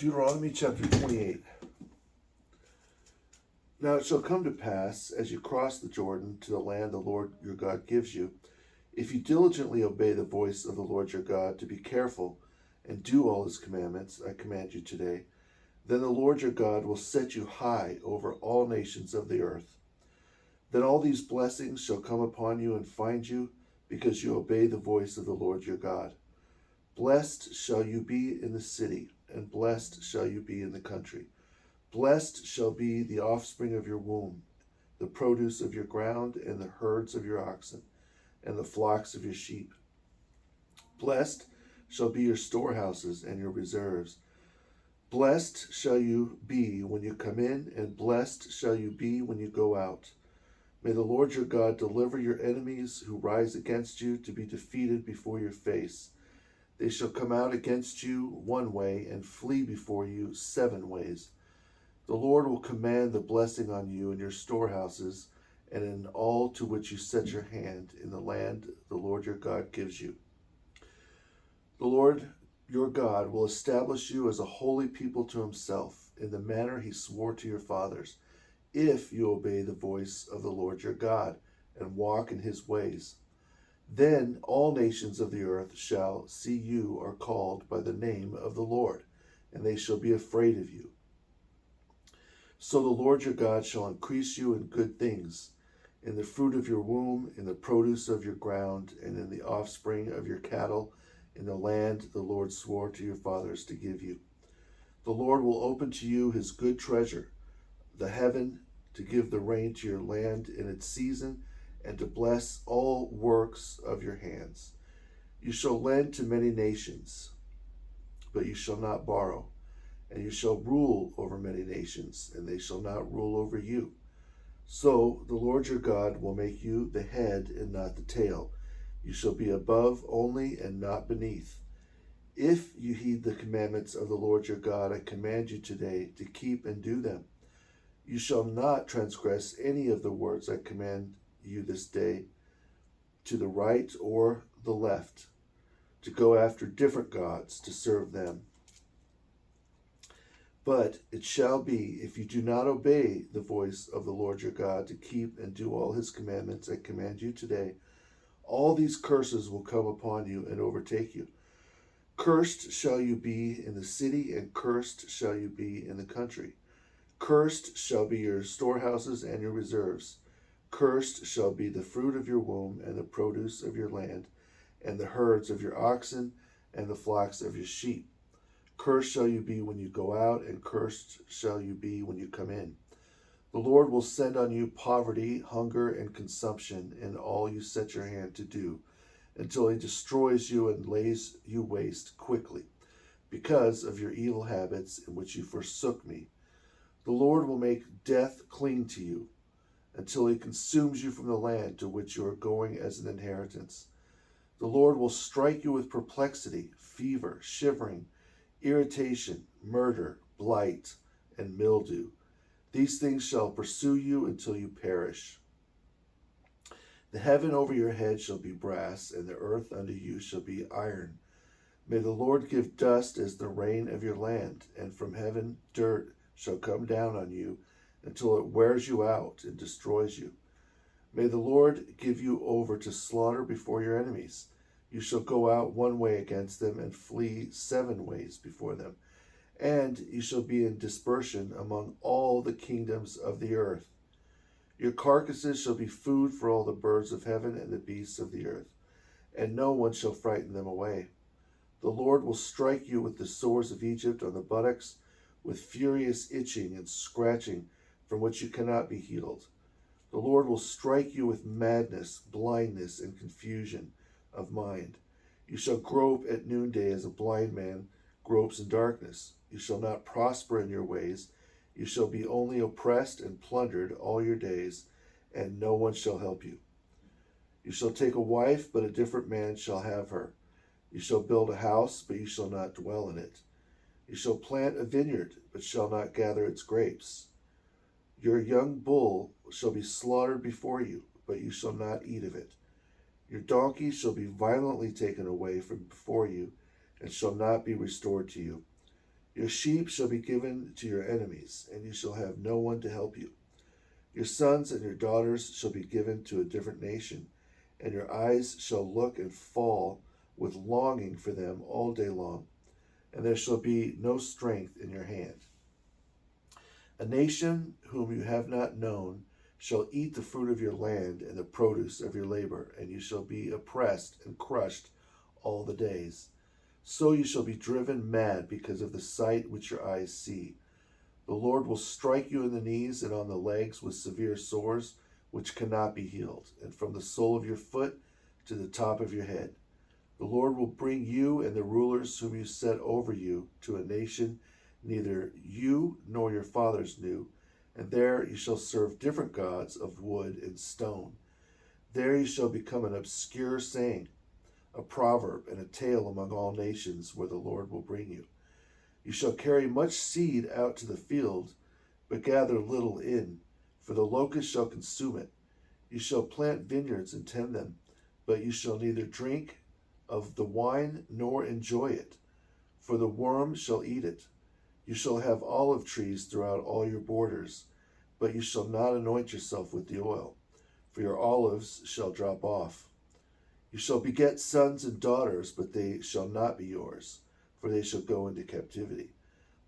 Deuteronomy chapter 28. Now it shall come to pass, as you cross the Jordan to the land the Lord your God gives you, if you diligently obey the voice of the Lord your God, to be careful and do all his commandments I command you today, then the Lord your God will set you high over all nations of the earth. Then all these blessings shall come upon you and find you, because you obey the voice of the Lord your God. Blessed shall you be in the city, and blessed shall you be in the country. Blessed shall be the offspring of your womb, the produce of your ground, and the herds of your oxen, and the flocks of your sheep. Blessed shall be your storehouses and your reserves. Blessed shall you be when you come in, and blessed shall you be when you go out. May the Lord your God deliver your enemies who rise against you to be defeated before your face. They shall come out against you one way and flee before you 7 ways. The Lord will command the blessing on you in your storehouses and in all to which you set your hand in the land the Lord your God gives you. The Lord your God will establish you as a holy people to himself in the manner he swore to your fathers, if you obey the voice of the Lord your God and walk in his ways. Then all nations of the earth shall see you are called by the name of the Lord, and they shall be afraid of you. So the Lord your God shall increase you in good things, in the fruit of your womb, in the produce of your ground, and in the offspring of your cattle, in the land the Lord swore to your fathers to give you. The Lord will open to you his good treasure, the heaven, to give the rain to your land in its season, and to bless all works of your hands. You shall lend to many nations, but you shall not borrow. And you shall rule over many nations, and they shall not rule over you. So the Lord your God will make you the head and not the tail. You shall be above only and not beneath. If you heed the commandments of the Lord your God I command you today to keep and do them, you shall not transgress any of the words I command you this day, to the right or the left, to go after different gods to serve them. But it shall be, if you do not obey the voice of the Lord your God to keep and do all his commandments I command you today, all these curses will come upon you and overtake you. Cursed shall you be in the city, and cursed shall you be in the country. Cursed shall be your storehouses and your reserves. Cursed shall be the fruit of your womb and the produce of your land, and the herds of your oxen and the flocks of your sheep. Cursed shall you be when you go out, and cursed shall you be when you come in. The Lord will send on you poverty, hunger, and consumption in all you set your hand to do, until he destroys you and lays you waste quickly, because of your evil habits in which you forsook me. The Lord will make death cling to you, until he consumes you from the land to which you are going as an inheritance. The Lord will strike you with perplexity, fever, shivering, irritation, murder, blight, and mildew. These things shall pursue you until you perish. The heaven over your head shall be brass, and the earth under you shall be iron. May the Lord give dust as the rain of your land, and from heaven dirt shall come down on you until it wears you out and destroys you. May the Lord give you over to slaughter before your enemies. You shall go out one way against them and flee 7 ways before them. And you shall be in dispersion among all the kingdoms of the earth. Your carcasses shall be food for all the birds of heaven and the beasts of the earth, and no one shall frighten them away. The Lord will strike you with the sores of Egypt on the buttocks, with furious itching and scratching from which you cannot be healed. The Lord will strike you with madness, blindness, and confusion of mind. You shall grope at noonday as a blind man gropes in darkness. You shall not prosper in your ways. You shall be only oppressed and plundered all your days, and no one shall help you. You shall take a wife, but a different man shall have her. You shall build a house, but you shall not dwell in it. You shall plant a vineyard, but shall not gather its grapes. Your young bull shall be slaughtered before you, but you shall not eat of it. Your donkey shall be violently taken away from before you, and shall not be restored to you. Your sheep shall be given to your enemies, and you shall have no one to help you. Your sons and your daughters shall be given to a different nation, and your eyes shall look and fall with longing for them all day long, and there shall be no strength in your hand. A nation whom you have not known shall eat the fruit of your land and the produce of your labor, and you shall be oppressed and crushed all the days. So you shall be driven mad because of the sight which your eyes see. The Lord will strike you in the knees and on the legs with severe sores which cannot be healed, and from the sole of your foot to the top of your head. The Lord will bring you and the rulers whom you set over you to a nation neither you nor your fathers knew, and there you shall serve different gods of wood and stone. There you shall become an obscure saying, a proverb and a tale among all nations where the Lord will bring you. You shall carry much seed out to the field, but gather little in, for the locust shall consume it. You shall plant vineyards and tend them, but you shall neither drink of the wine nor enjoy it, for the worm shall eat it. You shall have olive trees throughout all your borders, but you shall not anoint yourself with the oil, for your olives shall drop off. You shall beget sons and daughters, but they shall not be yours, for they shall go into captivity.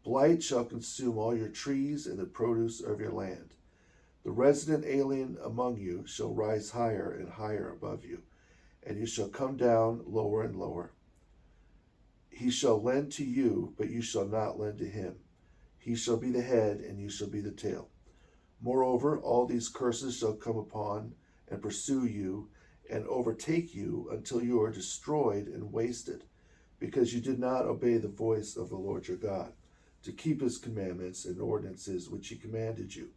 Blight shall consume all your trees and the produce of your land. The resident alien among you shall rise higher and higher above you, and you shall come down lower and lower. He shall lend to you, but you shall not lend to him. He shall be the head, and you shall be the tail. Moreover, all these curses shall come upon and pursue you and overtake you until you are destroyed and wasted, because you did not obey the voice of the Lord your God, to keep his commandments and ordinances which he commanded you.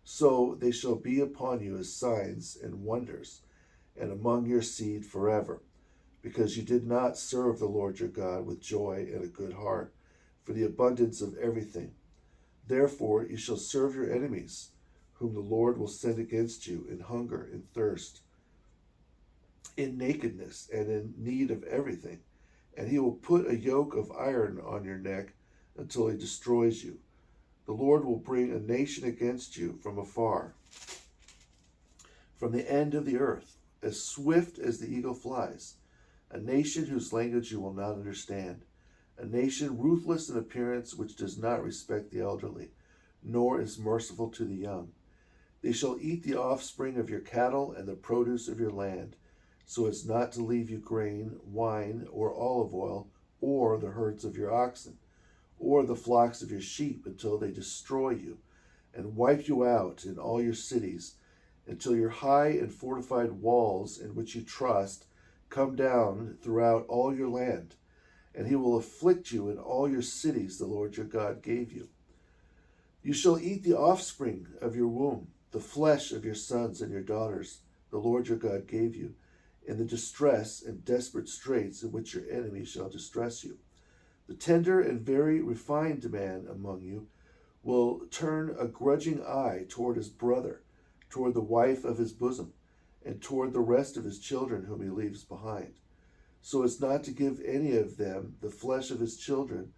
So they shall be upon you as signs and wonders, and among your seed forever, because you did not serve the Lord your God with joy and a good heart, for the abundance of everything. Therefore you shall serve your enemies, whom the Lord will send against you in hunger and thirst, in nakedness and in need of everything. And he will put a yoke of iron on your neck until he destroys you. The Lord will bring a nation against you from afar, from the end of the earth, as swift as the eagle flies, a nation whose language you will not understand, a nation ruthless in appearance which does not respect the elderly, nor is merciful to the young. They shall eat the offspring of your cattle and the produce of your land, so as not to leave you grain, wine, or olive oil, or the herds of your oxen, or the flocks of your sheep, until they destroy you, and wipe you out in all your cities, until your high and fortified walls in which you trust come down throughout all your land, and he will afflict you in all your cities the Lord your God gave you. You shall eat the offspring of your womb, the flesh of your sons and your daughters, the Lord your God gave you, in the distress and desperate straits in which your enemies shall distress you. The tender and very refined man among you will turn a grudging eye toward his brother, toward the wife of his bosom, and toward the rest of his children whom he leaves behind, so as not to give any of them the flesh of his children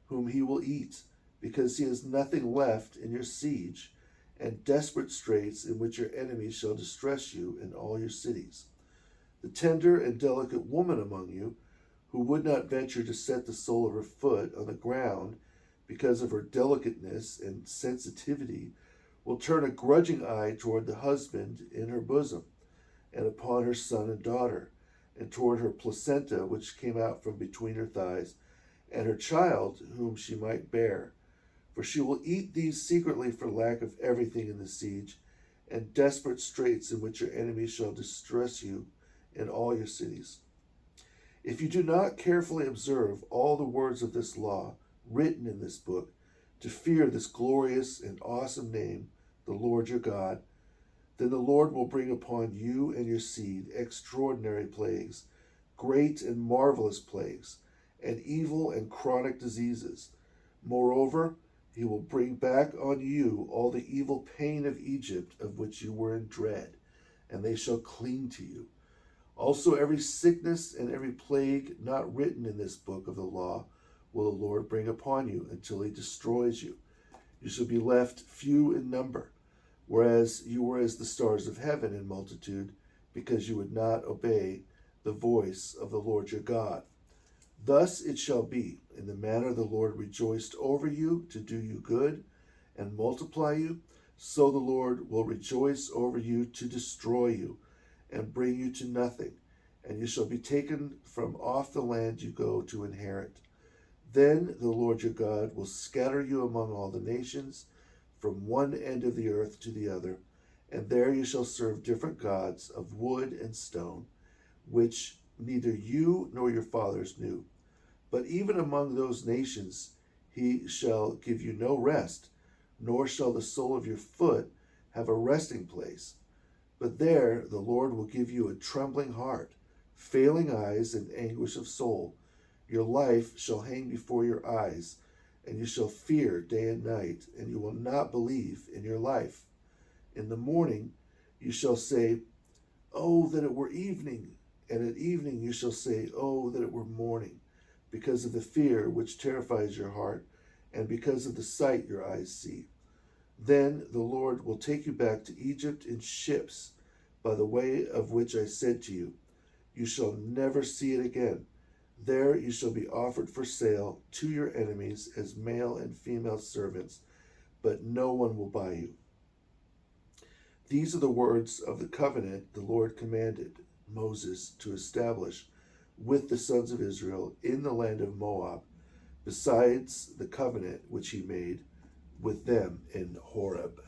whom he will eat, because he has nothing left in your siege, and desperate straits in which your enemies shall distress you in all your cities. The tender and delicate woman among you, who would not venture to set the sole of her foot on the ground because of her delicateness and sensitivity, will turn a grudging eye toward the husband in her bosom, and upon her son and daughter, and toward her placenta which came out from between her thighs, and her child whom she might bear. For she will eat these secretly for lack of everything in the siege, and desperate straits in which your enemies shall distress you in all your cities. If you do not carefully observe all the words of this law written in this book, to fear this glorious and awesome name, the Lord your God, then the Lord will bring upon you and your seed extraordinary plagues, great and marvelous plagues, and evil and chronic diseases. Moreover, he will bring back on you all the evil pain of Egypt of which you were in dread, and they shall cling to you. Also every sickness and every plague not written in this book of the law will the Lord bring upon you until he destroys you. You shall be left few in number, whereas you were as the stars of heaven in multitude, because you would not obey the voice of the Lord your God. Thus it shall be, in the manner the Lord rejoiced over you to do you good and multiply you, so the Lord will rejoice over you to destroy you and bring you to nothing, and you shall be taken from off the land you go to inherit. Then the Lord your God will scatter you among all the nations, from one end of the earth to the other, and there you shall serve different gods of wood and stone, which neither you nor your fathers knew. But even among those nations he shall give you no rest, nor shall the sole of your foot have a resting place. But there the Lord will give you a trembling heart, failing eyes, and anguish of soul. Your life shall hang before your eyes, and you shall fear day and night, and you will not believe in your life. In the morning you shall say, "Oh, that it were evening!" And at evening you shall say, "Oh, that it were morning!" Because of the fear which terrifies your heart, and because of the sight your eyes see. Then the Lord will take you back to Egypt in ships, by the way of which I said to you, "You shall never see it again." There you shall be offered for sale to your enemies as male and female servants, but no one will buy you. These are the words of the covenant the Lord commanded Moses to establish with the sons of Israel in the land of Moab, besides the covenant which he made with them in Horeb.